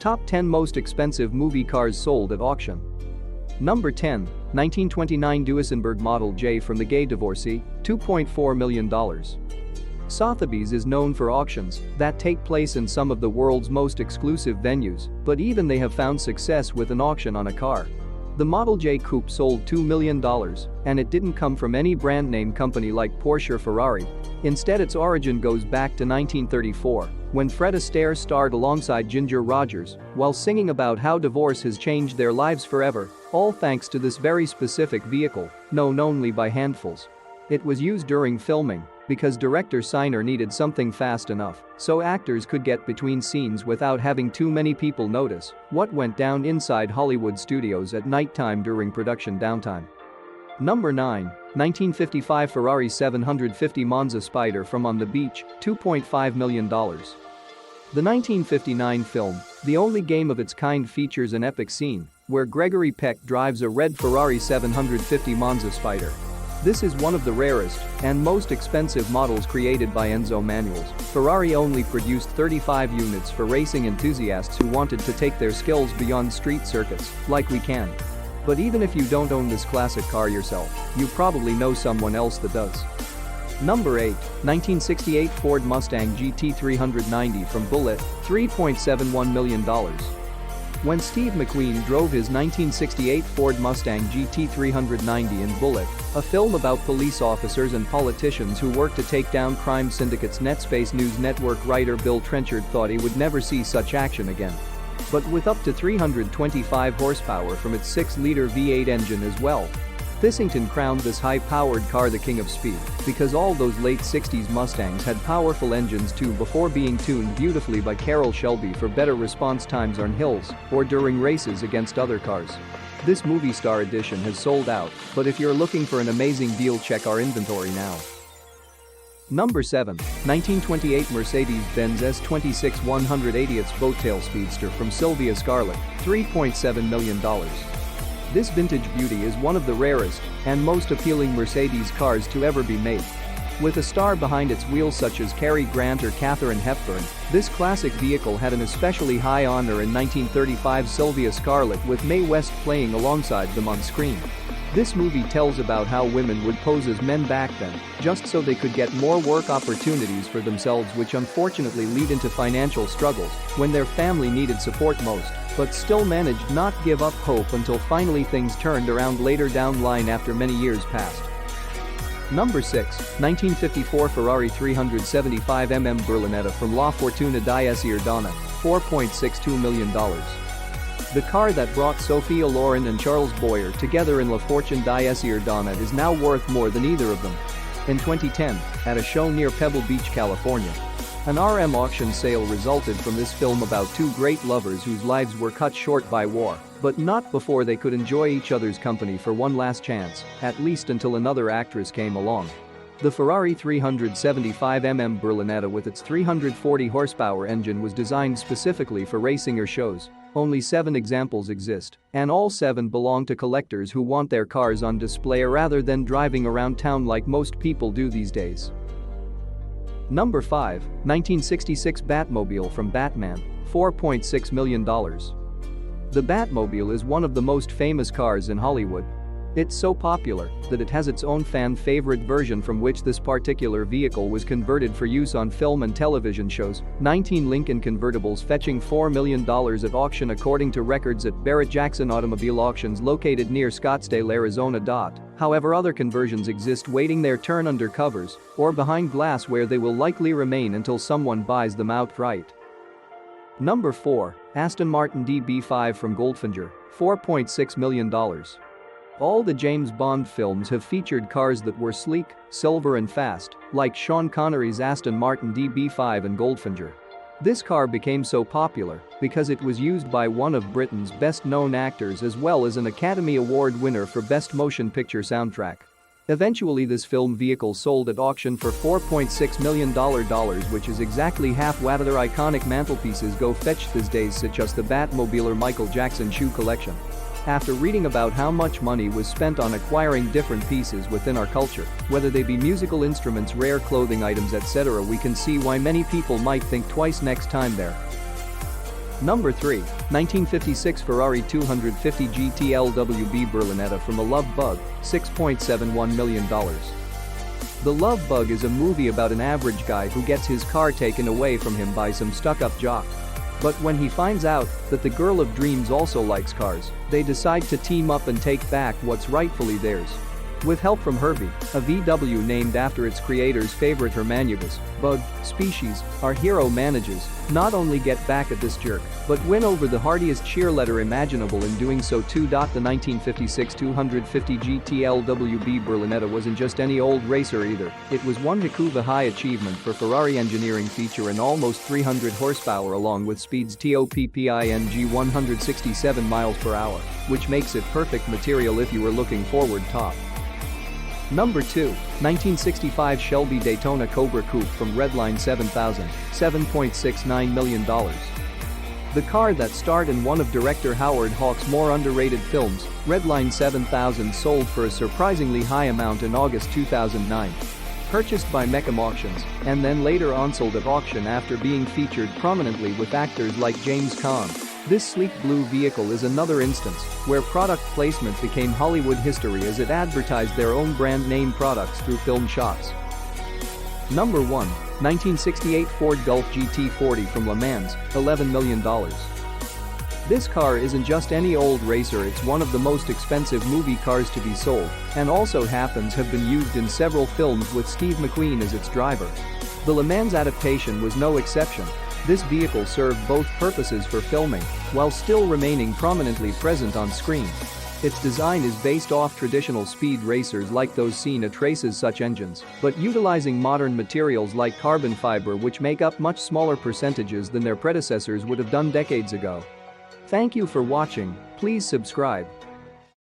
Top 10 most expensive movie cars sold at auction. Number 10, 1929 Duesenberg Model J from the gay divorcee, $2.4 million. Sotheby's is known for auctions that take place in some of the world's most exclusive venues, but even they have found success with an auction on a car. The Model J Coupe sold $2 million, and it didn't come from any brand name company like Porsche or Ferrari. Instead, its origin goes back to 1934, when Fred Astaire starred alongside Ginger Rogers while singing about how divorce has changed their lives forever, all thanks to this very specific vehicle, known only by handfuls. It was used during filming because director Siner needed something fast enough so actors could get between scenes without having too many people notice what went down inside Hollywood studios at nighttime during production downtime. Number 9, 1955 Ferrari 750 Monza Spider from On the Beach, $2.5 million. The 1959 film, the only game of its kind, features an epic scene where Gregory Peck drives a red Ferrari 750 Monza Spider. This is one of the rarest and most expensive models created by Enzo Manuels. Ferrari only produced 35 units for racing enthusiasts who wanted to take their skills beyond street circuits, like we can. But even if you don't own this classic car yourself, you probably know someone else that does. Number 8, 1968 Ford Mustang GT 390 from Bullitt, $3.71 million. When Steve McQueen drove his 1968 Ford Mustang GT 390 in Bullitt, a film about police officers and politicians who work to take down crime syndicates, Netspace News Network writer Bill Trenchard thought he would never see such action again. But with up to 325 horsepower from its 6-liter V8 engine as well. Thissington crowned this high-powered car the king of speed because all those late 60s Mustangs had powerful engines too before being tuned beautifully by Carroll Shelby for better response times on hills or during races against other cars. This movie star edition has sold out, but if you're looking for an amazing deal, check our inventory now. Number 7, 1928 Mercedes-Benz S26 180th Boattail Speedster from Sylvia Scarlett, $3.7 million. This vintage beauty is one of the rarest and most appealing Mercedes cars to ever be made. With a star behind its wheels such as Cary Grant or Katharine Hepburn, this classic vehicle had an especially high honor in 1935. Sylvia Scarlett with Mae West playing alongside them on screen. This movie tells about how women would pose as men back then, just so they could get more work opportunities for themselves, which unfortunately lead into financial struggles when their family needed support most, but still managed not give up hope until finally things turned around later down the line after many years passed. Number 6, 1954 Ferrari 375mm Berlinetta from La Fortuna di Donna, $4.62 million. The car that brought Sophia Loren and Charles Boyer together in La Fortune di Donna is now worth more than either of them. In 2010, at a show near Pebble Beach, California, an RM auction sale resulted from this film about two great lovers whose lives were cut short by war, but not before they could enjoy each other's company for one last chance, at least until another actress came along. The Ferrari 375mm Berlinetta with its 340 horsepower engine was designed specifically for racing or shows. Only 7 examples exist, and all 7 belong to collectors who want their cars on display rather than driving around town like most people do these days. Number 5, 1966 Batmobile from Batman, $4.6 million. The Batmobile is one of the most famous cars in Hollywood. It's so popular that it has its own fan-favorite version from which this particular vehicle was converted for use on film and television shows. 19 Lincoln convertibles fetching $4 million at auction according to records at Barrett-Jackson Automobile Auctions located near Scottsdale, Arizona. However, other conversions exist waiting their turn under covers or behind glass where they will likely remain until someone buys them outright. Number 4, Aston Martin DB5 from Goldfinger, $4.6 million. All the James Bond films have featured cars that were sleek, silver and fast, like Sean Connery's Aston Martin DB5 and Goldfinger. This car became so popular because it was used by one of Britain's best-known actors as well as an Academy Award winner for Best Motion Picture Soundtrack. Eventually this film vehicle sold at auction for $4.6 million, which is exactly half what other iconic mantelpieces go fetch these days, such as the Batmobile or Michael Jackson shoe collection. After reading about how much money was spent on acquiring different pieces within our culture, whether they be musical instruments, rare clothing items, etc., we can see why many people might think twice next time there. Number 3. 1956 Ferrari 250 GTSWB Berlinetta from The Love Bug, $6.71 million. The Love Bug is a movie about an average guy who gets his car taken away from him by some stuck-up jock. But when he finds out that the girl of dreams also likes cars, they decide to team up and take back what's rightfully theirs. With help from Herbie, a VW named after its creator's favorite Hermanubis bug species, our hero manages not only get back at this jerk, but win over the hardiest cheerleader imaginable in doing so too. The 1956 250 GTSWB Berlinetta wasn't just any old racer either, it was one heck of a high achievement for Ferrari engineering, feature an almost 300 horsepower along with speeds TOPPING 167 miles per hour, which makes it perfect material if you were looking forward top. Number 2. 1965 Shelby Daytona Cobra Coupe from Redline 7000, $7.69 million. The car that starred in one of director Howard Hawks' more underrated films, Redline 7000, sold for a surprisingly high amount in August 2009. Purchased by Meckham Auctions, and then later on-sold at auction after being featured prominently with actors like James Caan. This sleek blue vehicle is another instance where product placement became Hollywood history as it advertised their own brand name products through film shots. Number 1. 1968 Ford Gulf GT40 from Le Mans, $11 million. This car isn't just any old racer, it's one of the most expensive movie cars to be sold, and also happens have been used in several films with Steve McQueen as its driver. The Le Mans adaptation was no exception. This vehicle served both purposes for filming, while still remaining prominently present on screen. Its design is based off traditional speed racers like those seen at races such engines, but utilizing modern materials like carbon fiber which make up much smaller percentages than their predecessors would have done decades ago. Thank you for watching, please subscribe.